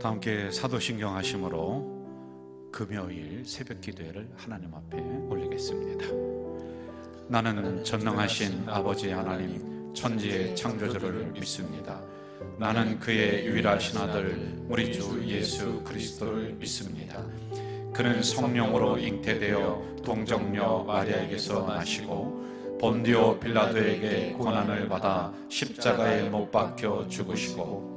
다 함께 사도신경 하심으로 금요일 새벽 기도회를 하나님 앞에 올리겠습니다. 나는 전능하신 아버지 하나님 천지의 창조주를 믿습니다. 나는 그의 유일하신 아들 우리 주 예수 그리스도를 믿습니다. 그는 성령으로 잉태되어 동정녀 마리아에게서 나시고 본디오 빌라도에게 고난을 받아 십자가에 못 박혀 죽으시고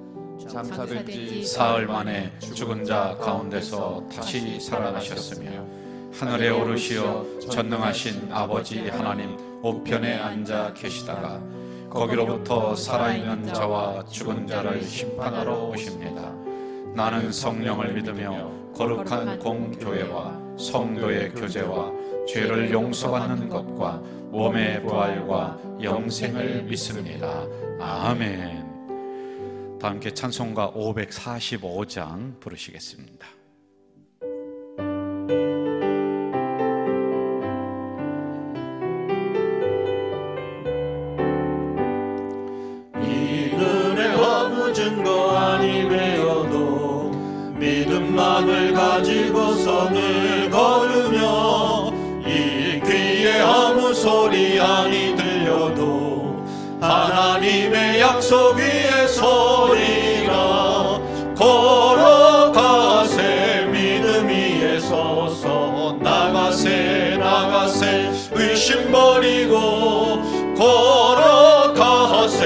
장사된 지 사흘 만에 죽은 자 가운데서 다시 살아나셨으며 하늘에 오르시어 전능하신 아버지 하나님 우편에 앉아 계시다가 거기로부터 살아있는 자와 죽은 자를 심판하러 오십니다. 나는 성령을 믿으며 거룩한 공교회와 성도의 교제와 죄를 용서받는 것과 몸의 부활과 영생을 믿습니다. 아멘. 다 함께 찬송가 545장 부르시겠습니다. 이들의 아무 증거 아니매여도 믿음만을 가지고 선을 걸으며 이 귀에 아무 소리 아니 들려도 하나님의 약속 위에 소리가 걸어가세 믿음 위에 서서 나가세 나가세 의심 버리고 걸어가세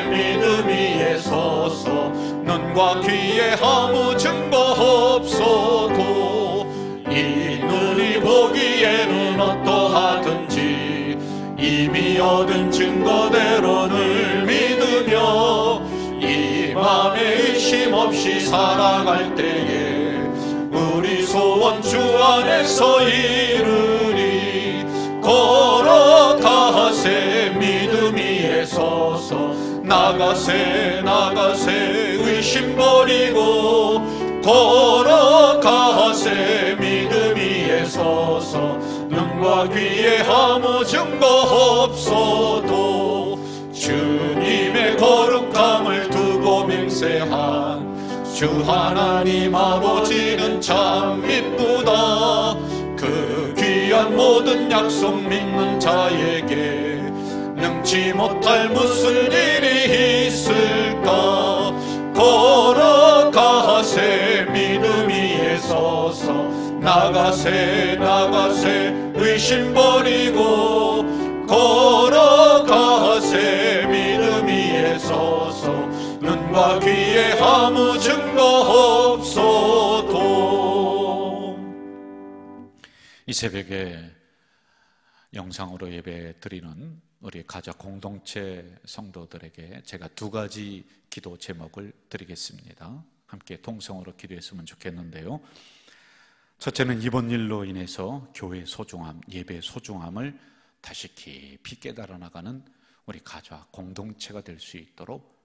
믿음 위에 서서 눈과 귀에 아무 증거 없어도 이 눈이 보기에는 어떠하든지 이미 얻은 증거대로를 믿으며 이 맘에 의심 없이 살아갈 때에 우리 소원 주 안에서 이루리. 걸어가세 믿음 위에 서서 나가세 나가세 의심 버리고 걸어가세 믿음 위에 서서 눈과 귀에 아무 증거 없어도 주님의 거룩함을 두고 맹세한 주 하나님 아버지는 참 미쁘다. 그 귀한 모든 약속 믿는 자에게 능치 못할 무슨 일이 있을까. 걸어가세 믿음 위에 서서 나가세 나가세 의심 버리고 걸어가세 믿음 위에 서서 눈과 귀에 아무 증거 없어도. 이 새벽에 영상으로 예배 드리는 우리 가족 공동체 성도들에게 제가 두 가지 기도 제목을 드리겠습니다. 함께 통성으로 기도했으면 좋겠는데요. 첫째는 이번 일로 인해서 교회의 소중함, 예배의 소중함을 다시 깊이 깨달아 나가는 우리 가족 공동체가 될 수 있도록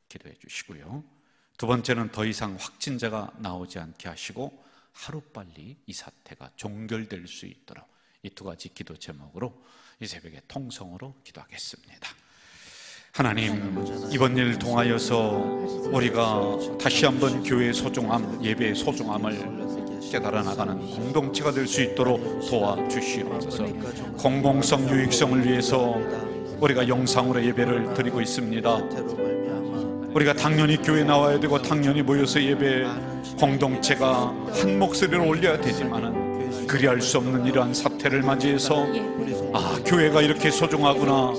기도해 주시고요. 두 번째는 더 이상 확진자가 나오지 않게 하시고 하루빨리 이 사태가 종결될 수 있도록 이 두 가지 기도 제목으로 이 새벽에 통성으로 기도하겠습니다. 하나님, 이번 일 통하여서 우리가 다시 한번 교회의 소중함, 예배의 소중함을 깨달아 나가는 공동체가 될 수 있도록 도와주시옵소서. 공공성, 유익성을 위해서 우리가 영상으로 예배를 드리고 있습니다. 우리가 당연히 교회 나와야 되고 당연히 모여서 예배 공동체가 한 목소리로 올려야 되지만은 그리할 수 없는 이러한 사태를 맞이해서 교회가 이렇게 소중하구나,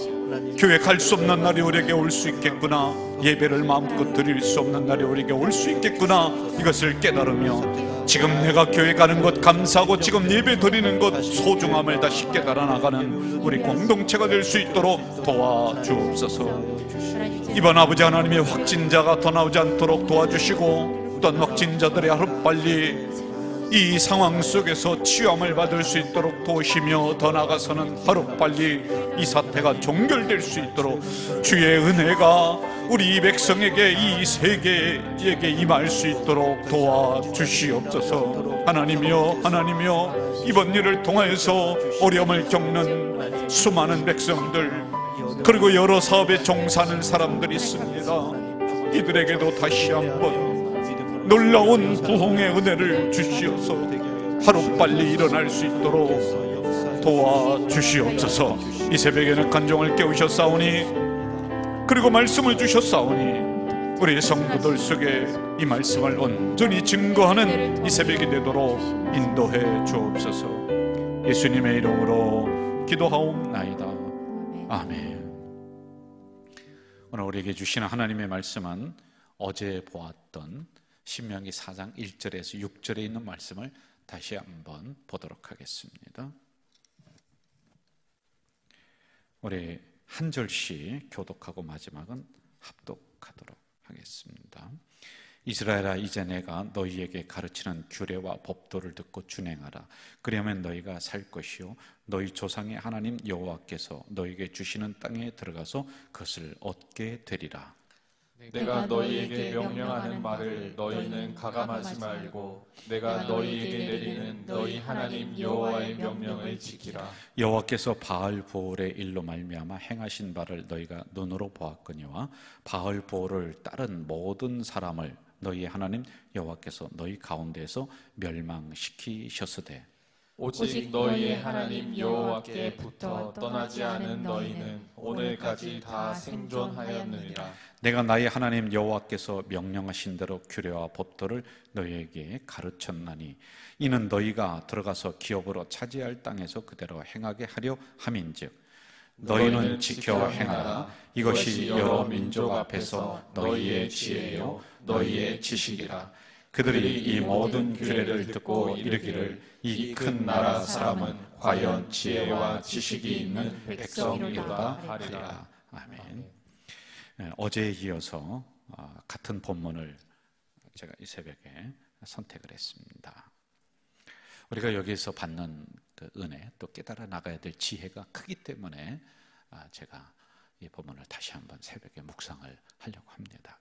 교회 갈 수 없는 날이 우리에게 올 수 있겠구나, 예배를 마음껏 드릴 수 없는 날이 우리에게 올 수 있겠구나, 이것을 깨달으며 지금 내가 교회 가는 것 감사하고 지금 예배 드리는 것 소중함을 다시 깨달아 나가는 우리 공동체가 될 수 있도록 도와주옵소서. 이번 아버지 하나님의 확진자가 더 나오지 않도록 도와주시고 또한 확진자들의 하루빨리 이 상황 속에서 치유함을 받을 수 있도록 도우시며 더 나아가서는 하루빨리 이 사태가 종결될 수 있도록 주의 은혜가 우리 백성에게, 이 세계에게 임할 수 있도록 도와주시옵소서. 하나님이여, 하나님이여, 이번 일을 통하여서 어려움을 겪는 수많은 백성들, 그리고 여러 사업에 종사하는 사람들이 있습니다. 이들에게도 다시 한번 놀라운 부흥의 은혜를 주시어서 하루빨리 일어날 수 있도록 도와주시옵소서. 이 새벽에는 간종을 깨우셨사오니, 그리고 말씀을 주셨사오니 우리 성도들 속에 이 말씀을 온전히 증거하는 이 새벽이 되도록 인도해 주옵소서. 예수님의 이름으로 기도하옵나이다. 아멘. 오늘 우리에게 주시는 하나님의 말씀은 어제 보았던 신명기 4장 1절에서 6절에 있는 말씀을 다시 한번 보도록 하겠습니다. 우리 한 절씩 교독하고 마지막은 합독하도록 하겠습니다. 이스라엘아, 이제 내가 너희에게 가르치는 규례와 법도를 듣고 준행하라. 그리하면 너희가 살 것이요 너희 조상의 하나님 여호와께서 너희에게 주시는 땅에 들어가서 그것을 얻게 되리라. 내가 너희에게 명령하는 말을 너희는 가감하지 말고 내가 너희에게 내리는 너희 하나님 여호와의 명령을 지키라. 여호와께서 바알보올의 일로 말미암아 행하신 바를 너희가 눈으로 보았거니와 바알보올을 따른 모든 사람을 너희 하나님 여호와께서 너희 가운데에서 멸망시키셨으되 오직 너희의 하나님 여호와께 붙어 떠나지 않은 너희는 오늘까지 다 생존하였느니라. 내가 나의 하나님 여호와께서 명령하신 대로 규례와 법도를 너희에게 가르쳤나니 이는 너희가 들어가서 기업으로 차지할 땅에서 그대로 행하게 하려 함인즉 너희는 지켜 행하라. 이것이 여러 민족 앞에서 너희의 지혜요 너희의 지식이라. 그들이 이 모든 규례를 듣고 이르기를 이 큰 나라 사람은 과연 지혜와 지식이 있는 백성이로다 하리라. 아멘. 어제에 이어서 같은 본문을 제가 이 새벽에 선택을 했습니다. 우리가 여기서 받는 그 은혜, 또 깨달아 나가야 될 지혜가 크기 때문에 제가 이 본문을 다시 한번 새벽에 묵상을 하려고 합니다.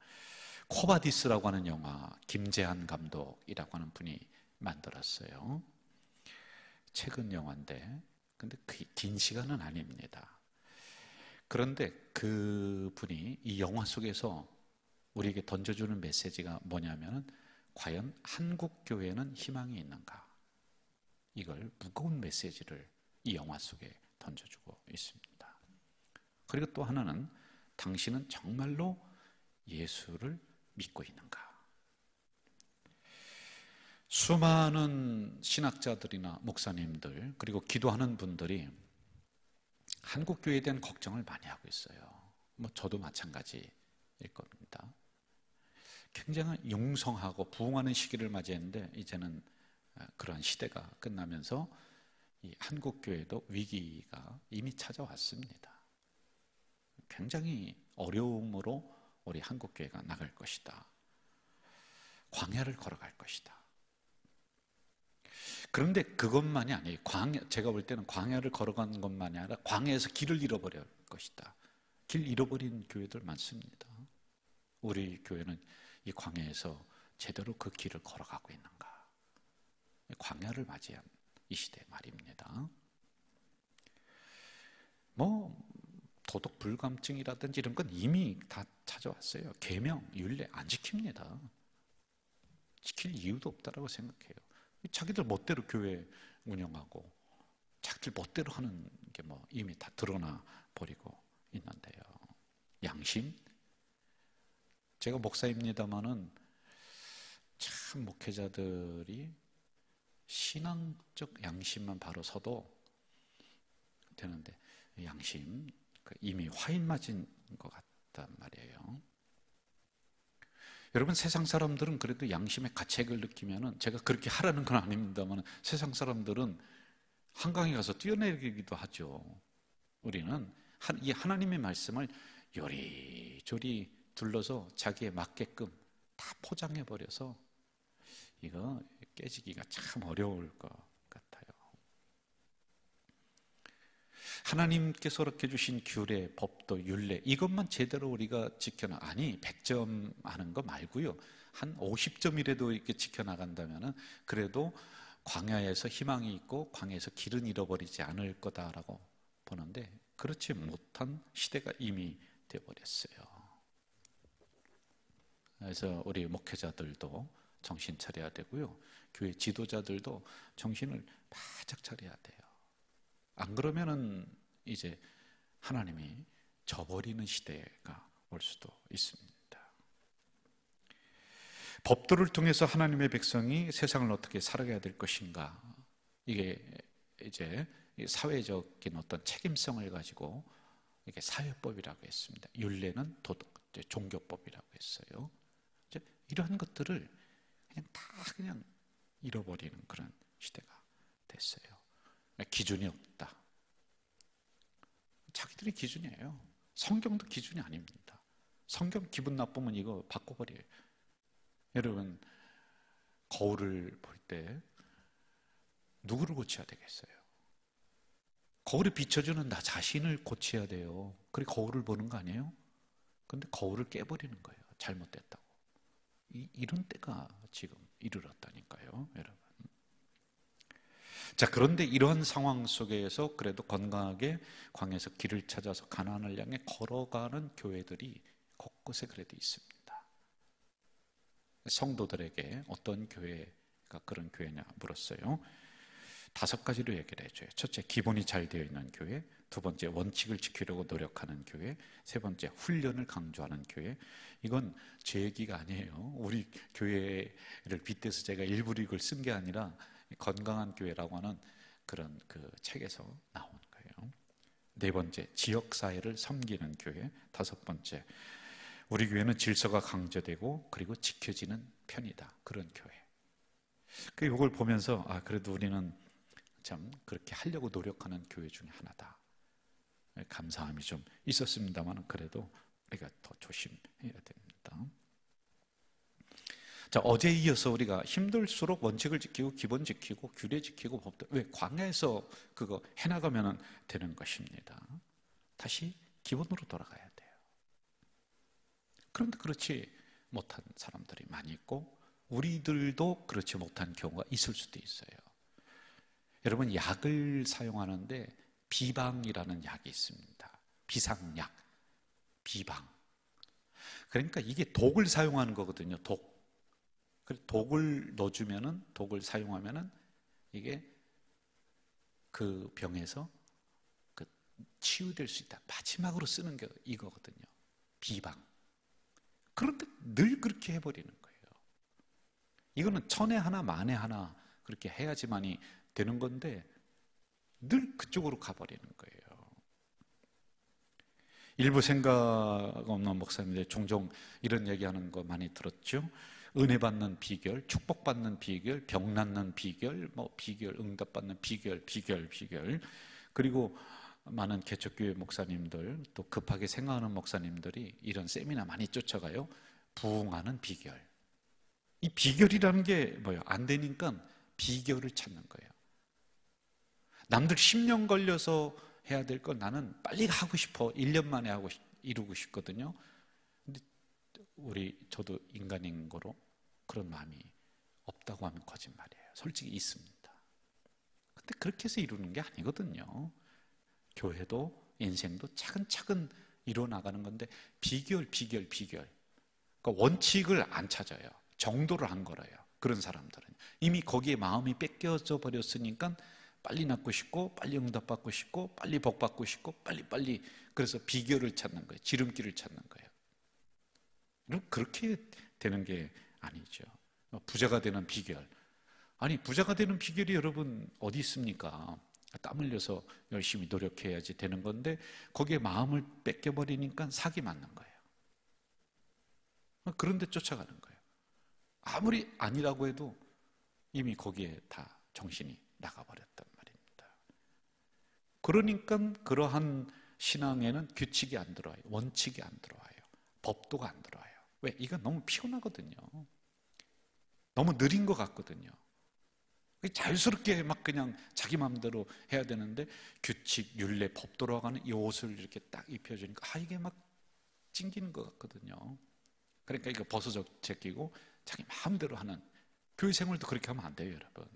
코바디스라고 하는 영화, 김재한 감독이라고 하는 분이 만들었어요. 최근 영화인데, 근데 긴 시간은 아닙니다. 그런데 그 분이 이 영화 속에서 우리에게 던져주는 메시지가 뭐냐면, 과연 한국 교회는 희망이 있는가? 이걸 무거운 메시지를 이 영화 속에 던져주고 있습니다. 그리고 또 하나는, 당신은 정말로 예수를 믿고 있는가? 수많은 신학자들이나 목사님들, 그리고 기도하는 분들이 한국 교회에 대한 걱정을 많이 하고 있어요. 저도 마찬가지일 겁니다. 굉장히 융성하고 부흥하는 시기를 맞이했는데, 이제는 그러한 시대가 끝나면서 이 한국 교회도 위기가 이미 찾아왔습니다. 굉장히 어려움으로 우리 한국 교회가 나갈 것이다. 광야를 걸어갈 것이다. 그런데 그것만이 아니에요. 제가 볼 때는 광야를 걸어가는 것만이 아니라 광야에서 길을 잃어버릴 것이다. 길 잃어버린 교회들 많습니다. 우리 교회는 이 광야에서 제대로 그 길을 걸어가고 있는가? 광야를 맞이한 이 시대 말입니다. 도덕 불감증이라든지 이런 건 이미 다 찾아왔어요. 계명, 율례 안 지킵니다. 지킬 이유도 없다라고 생각해요. 자기들 멋대로 교회 운영하고 자기들 멋대로 하는 게 이미 다 드러나 버리고 있는데요. 양심? 제가 목사입니다마는 참 목회자들이 신앙적 양심만 바로 서도 되는데, 양심 이미 화인 맞은 것 같단 말이에요. 여러분, 세상 사람들은 그래도 양심의 가책을 느끼면은, 제가 그렇게 하라는 건 아닙니다만, 세상 사람들은 한강에 가서 뛰어내리기도 하죠. 우리는 이 하나님의 말씀을 요리조리 둘러서 자기에 맞게끔 다 포장해 버려서 이거 깨지기가 참 어려울 것 같아요. 하나님께서 이렇게 주신 규례, 법도, 율례, 이것만 제대로 우리가 지켜나, 아니 100점 하는 거 말고요, 한 50점이라도 이렇게 지켜나간다면 그래도 광야에서 희망이 있고 광야에서 길은 잃어버리지 않을 거다라고 보는데, 그렇지 못한 시대가 이미 되어버렸어요. 그래서 우리 목회자들도 정신 차려야 되고요. 교회 지도자들도 정신을 바짝 차려야 돼요. 안 그러면은 이제 하나님이 저버리는 시대가 올 수도 있습니다. 법도를 통해서 하나님의 백성이 세상을 어떻게 살아가야 될 것인가, 이게 이제 사회적인 어떤 책임성을 가지고 이게 사회법이라고 했습니다. 율례는 도덕, 종교법이라고 했어요. 이제 이러한 것들을 그냥 다 그냥 잃어버리는 그런 시대가 됐어요. 기준이 없다. 자기들이 기준이에요. 성경도 기준이 아닙니다. 성경 기분 나쁘면 이거 바꿔버려요. 여러분, 거울을 볼 때 누구를 고쳐야 되겠어요? 거울에 비춰주는 나 자신을 고쳐야 돼요. 그래 거울을 보는 거 아니에요? 근데 거울을 깨버리는 거예요. 잘못됐다고. 이런 때가 지금 이르렀다니까요, 여러분. 자, 그런데 이러한 상황 속에서 그래도 건강하게 광야에서 길을 찾아서 가나안을 향해 걸어가는 교회들이 곳곳에 그래도 있습니다. 성도들에게 어떤 교회가 그런 교회냐 물었어요. 5가지로 얘기를 해줘요. 첫째, 기본이 잘 되어 있는 교회. 두 번째, 원칙을 지키려고 노력하는 교회. 세 번째, 훈련을 강조하는 교회. 이건 제 얘기가 아니에요. 우리 교회를 빗대서 제가 일부 이걸 쓴 게 아니라 건강한 교회라고 하는 그런 그 책에서 나온 거예요. 네 번째, 지역사회를 섬기는 교회. 5번째, 우리 교회는 질서가 강조되고 그리고 지켜지는 편이다. 그런 교회. 이걸 보면서 그래도 우리는 참 그렇게 하려고 노력하는 교회 중에 하나다. 감사함이 좀 있었습니다만 그래도 우리가 더 조심해야 됩니다. 자, 어제에 이어서 우리가 힘들수록 원칙을 지키고 기본 지키고 규례 지키고 법도, 왜 광야에서 그거 해나가면 되는 것입니다. 다시 기본으로 돌아가야 돼요. 그런데 그렇지 못한 사람들이 많이 있고 우리들도 그렇지 못한 경우가 있을 수도 있어요. 여러분, 약을 사용하는데 비방이라는 약이 있습니다. 비상약, 비방. 그러니까 이게 독을 사용하는 거거든요. 독을 넣어주면은, 독을 사용하면은 이게 그 병에서 치유될 수 있다. 마지막으로 쓰는 게 이거거든요. 비방. 그런데 늘 그렇게 해버리는 거예요. 이거는 천에 하나 만에 하나 그렇게 해야지만이 되는 건데 늘 그쪽으로 가버리는 거예요. 일부 생각 없는 목사님들 종종 이런 얘기하는 거 많이 들었죠. 은혜 받는 비결, 축복 받는 비결, 병 낫는 비결, 비결, 응답 받는 비결. 그리고 많은 개척교회 목사님들, 또 급하게 생각하는 목사님들이 이런 세미나 많이 쫓아가요. 부흥하는 비결. 이 비결이라는 게 뭐예요? 안 되니까 비결을 찾는 거예요. 남들 10년 걸려서 해야 될 걸 나는 빨리 하고 싶어. 1년 만에 이루고 싶거든요. 근데 저도 인간인 거로 그런 마음이 없다고 하면 거짓말이에요. 솔직히 있습니다. 근데 그렇게 해서 이루는 게 아니거든요. 교회도 인생도 차근차근 이뤄나가는 건데 비결. 그러니까 원칙을 안 찾아요. 정도를 안 걸어요. 그런 사람들은 이미 거기에 마음이 뺏겨져 버렸으니까 빨리 낫고 싶고 빨리 응답받고 싶고 빨리 복받고 싶고 빨리 그래서 비결을 찾는 거예요. 지름길을 찾는 거예요. 그렇게 되는 게 아니죠. 부자가 되는 비결. 아니, 부자가 되는 비결이 여러분 어디 있습니까? 땀 흘려서 열심히 노력해야지 되는 건데 거기에 마음을 뺏겨버리니까 사기 맞는 거예요. 그런데 쫓아가는 거예요. 아무리 아니라고 해도 이미 거기에 다 정신이 나가버렸단 말입니다. 그러니까 그러한 신앙에는 규칙이 안 들어와요. 원칙이 안 들어와요. 법도가 안 들어와요. 왜? 이건 너무 피곤하거든요. 너무 느린 것 같거든요. 자유스럽게 막 그냥 자기 마음대로 해야 되는데 규칙, 율례, 법도로 가는 이 옷을 이렇게 딱 입혀주니까 이게 막 찡기는 것 같거든요. 그러니까 이거 벗어져 제끼고 자기 마음대로 하는, 교회 생활도 그렇게 하면 안 돼요, 여러분.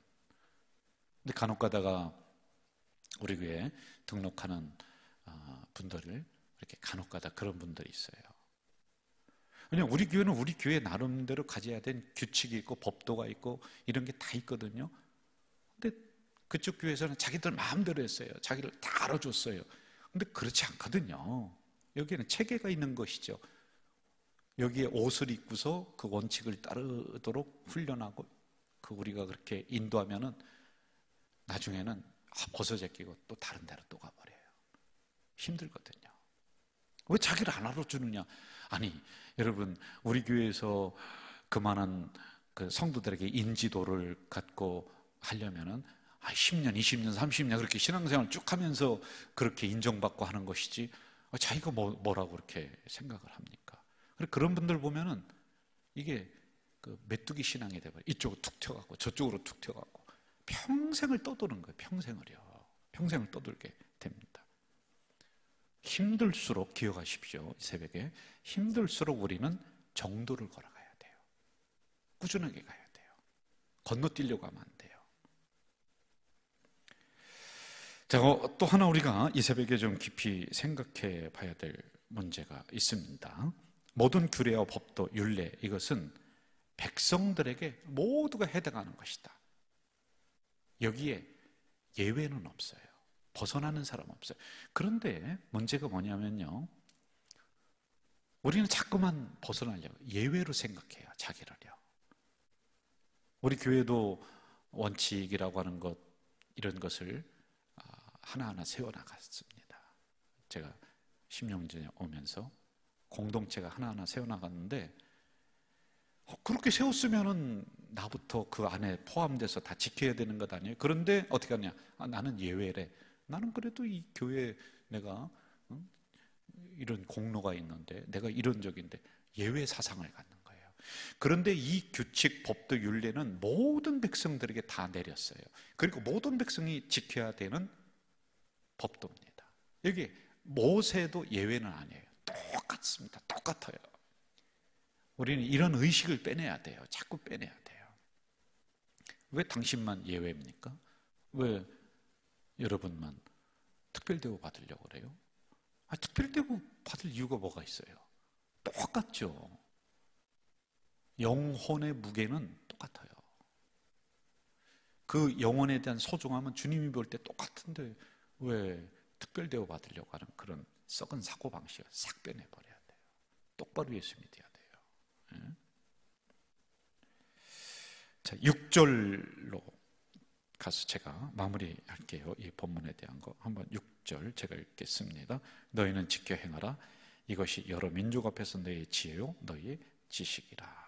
근데 간혹 가다가 우리 교회에 등록하는 분들을 이렇게 간혹 가다 그런 분들이 있어요. 왜냐하면 우리 교회는 우리 교회 나름대로 가져야 된 규칙이 있고 법도가 있고 이런 게 다 있거든요. 근데 그쪽 교회에서는 자기들 마음대로 했어요. 자기를 다 알아줬어요. 근데 그렇지 않거든요. 여기에는 체계가 있는 것이죠. 여기에 옷을 입고서 그 원칙을 따르도록 훈련하고 우리가 그렇게 인도하면은 나중에는 벗어져 끼고 또 다른 데로 또 가버려요. 힘들거든요. 왜 자기를 안 알아주느냐? 아니, 여러분, 우리 교회에서 그만한 그 성도들에게 인지도를 갖고 하려면은 10년, 20년, 30년 그렇게 신앙생활 쭉 하면서 그렇게 인정받고 하는 것이지 자기가 뭐라고 그렇게 생각을 합니까? 그런 분들 보면은 이게 그 메뚜기 신앙이 돼버려요. 이쪽으로 툭 튀어가고 저쪽으로 툭 튀어가고 평생을 떠도는 거예요. 평생을 떠돌게 됩니다. 힘들수록, 기억하십시오. 이 새벽에 힘들수록 우리는 정도를 걸어가야 돼요. 꾸준하게 가야 돼요. 건너뛰려고 하면 안 돼요. 자, 또 하나 우리가 이 새벽에 좀 깊이 생각해 봐야 될 문제가 있습니다. 모든 규례와 법도 율례, 이것은 백성들에게 모두가 해당하는 것이다. 여기에 예외는 없어요. 벗어나는 사람 없어요. 그런데 문제가 뭐냐면요, 우리는 자꾸만 벗어나려고 예외로 생각해요. 자기를요. 우리 교회도 원칙이라고 하는 것, 이런 것을 하나하나 세워나갔습니다. 제가 10년 전에 오면서 공동체가 하나하나 세워나갔는데 그렇게 세웠으면은 나부터 그 안에 포함돼서 다 지켜야 되는 것 아니에요? 그런데 어떻게 하냐? 나는 예외래. 나는 그래도 이 교회에 내가 이런 공로가 있는데, 내가 이런 적인데 예외 사상을 갖는 거예요. 그런데 이 규칙, 법도, 율례는 모든 백성들에게 다 내렸어요. 그리고 모든 백성이 지켜야 되는 법도입니다. 여기 모세도 예외는 아니에요. 똑같습니다. 똑같아요. 우리는 이런 의식을 빼내야 돼요. 자꾸 빼내야 돼요. 왜 당신만 예외입니까? 왜 여러분만 특별대우 받으려고 그래요? 특별대우 받을 이유가 뭐가 있어요? 똑같죠. 영혼의 무게는 똑같아요. 그 영혼에 대한 소중함은 주님이 볼 때 똑같은데 왜 특별대우 받으려고 하는 그런 썩은 사고방식을 싹 빼내버려야 돼요. 똑바로 예수 믿어야 돼요. 자, 6절로 가서 제가 마무리할게요. 이 본문에 대한 거 한번 6절 제가 읽겠습니다. 너희는 지켜 행하라. 이것이 여러 민족 앞에서 너희의 지혜요 너희의 지식이라.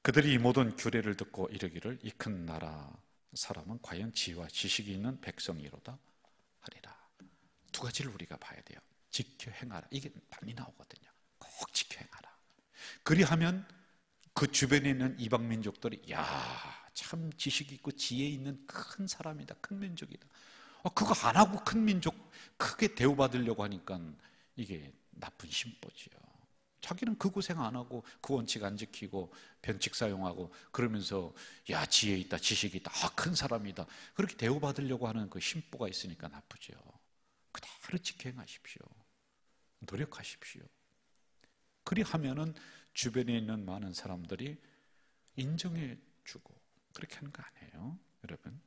그들이 이 모든 규례를 듣고 이르기를 이 큰 나라 사람은 과연 지혜와 지식이 있는 백성이로다 하리라. 두 가지를 우리가 봐야 돼요. 지켜 행하라. 이게 많이 나오거든요. 꼭 지켜 행하라. 그리하면 그 주변에 있는 이방 민족들이 참 지식 있고 지혜 있는 큰 사람이다, 큰 민족이다. 그거 안 하고 큰 민족 크게 대우받으려고 하니까 이게 나쁜 심보지요. 자기는 그 고생 안 하고 그 원칙 안 지키고 변칙 사용하고 그러면서 지혜 있다, 지식 있다, 큰 사람이다, 그렇게 대우받으려고 하는 그 심보가 있으니까 나쁘죠. 그대로 지켜 행하십시오. 노력하십시오. 그리하면은 주변에 있는 많은 사람들이 인정해 주고 그렇게 하는 거 아니에요, 여러분?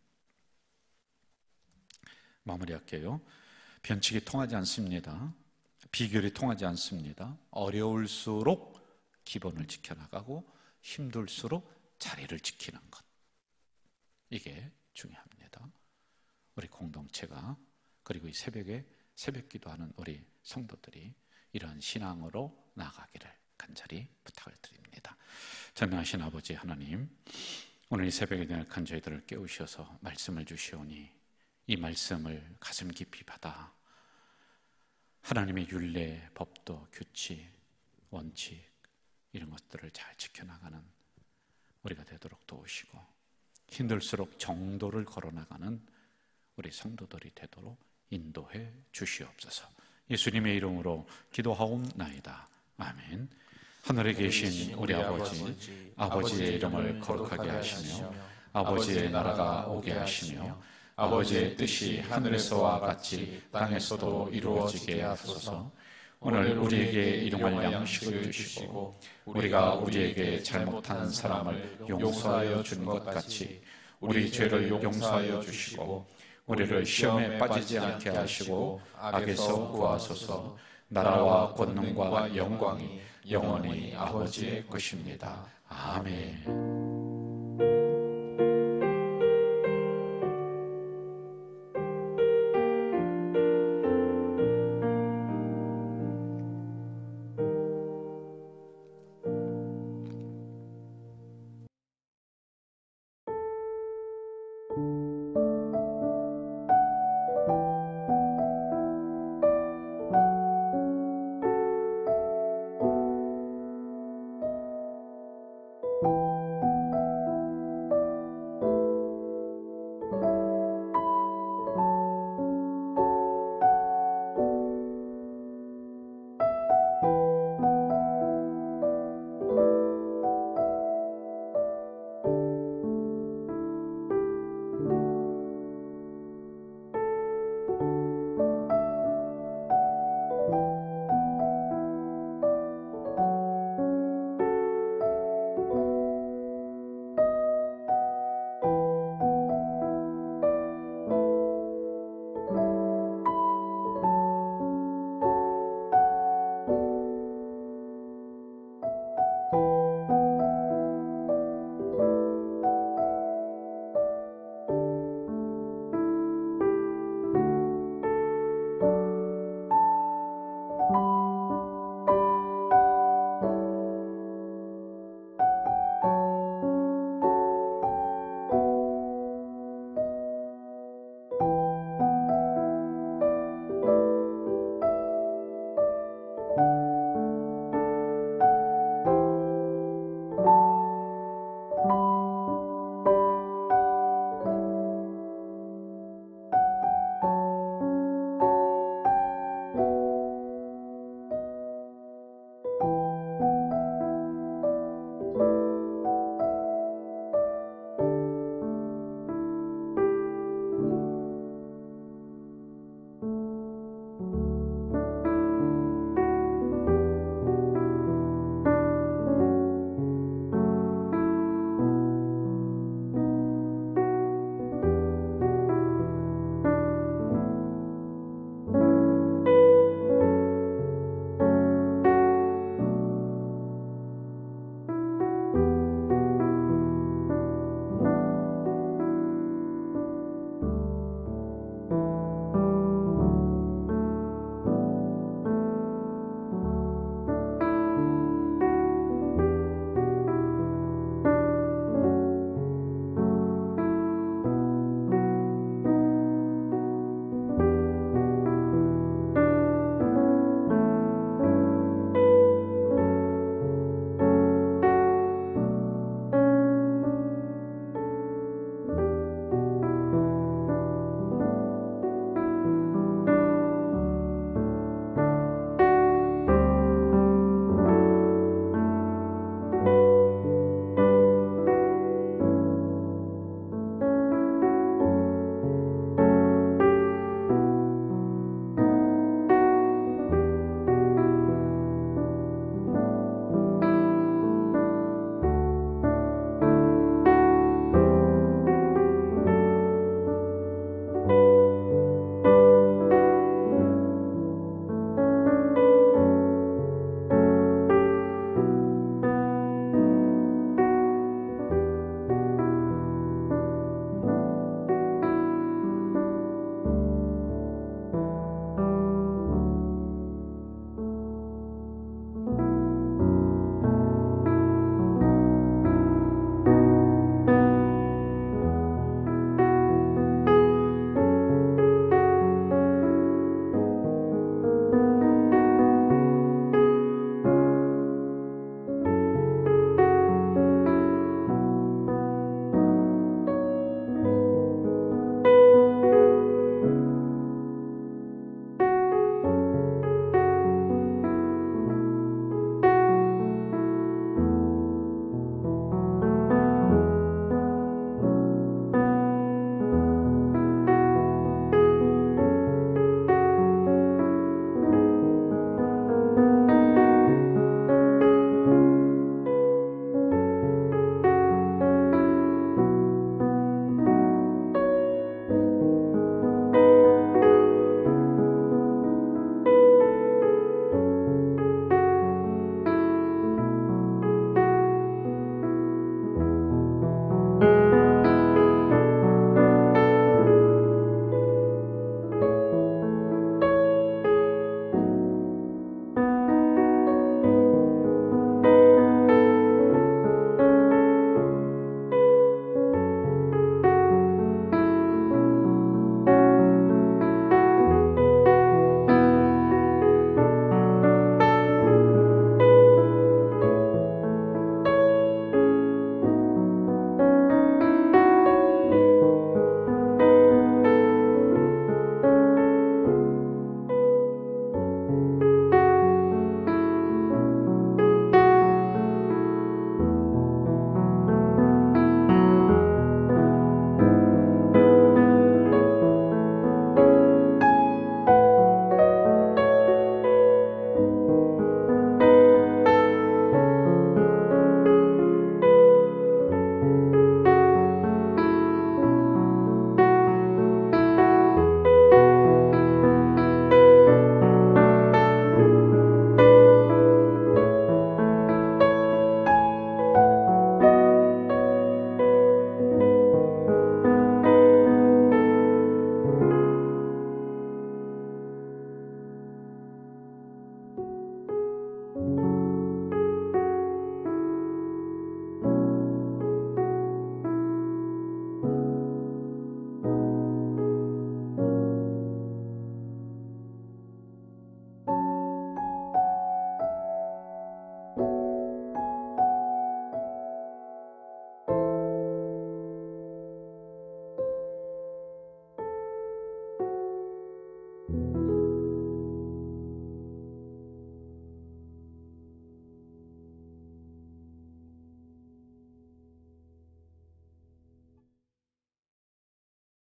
마무리할게요. 변칙이 통하지 않습니다. 비결이 통하지 않습니다. 어려울수록 기본을 지켜나가고 힘들수록 자리를 지키는 것, 이게 중요합니다. 우리 공동체가, 그리고 이 새벽에 새벽 기도하는 우리 성도들이 이러한 신앙으로 나아가기를 간절히 부탁을 드립니다. 전능하신 아버지 하나님, 오늘 이 새벽에 대한 저희들을 깨우셔서 말씀을 주시오니 이 말씀을 가슴 깊이 받아 하나님의 율례, 법도, 규칙, 원칙 이런 것들을 잘 지켜나가는 우리가 되도록 도우시고 힘들수록 정도를 걸어나가는 우리 성도들이 되도록 인도해 주시옵소서. 예수님의 이름으로 기도하옵나이다. 아멘. 하늘에 계신 우리 아버지의 이름을 거룩하게 하시며 아버지의 나라가 오게 하시며 아버지의 뜻이 하늘에서와 같이 땅에서도 이루어지게 하소서. 오늘 우리에게 일용할 양식을 주시고 우리가 우리에게 잘못한 사람을 용서하여 주는 것 같이 우리 죄를 용서하여 주시고 우리를 시험에 빠지지 않게 하시고 악에서 구하소서. 나라와 권능과 영광이 영원히 아버지의 것입니다. 아멘.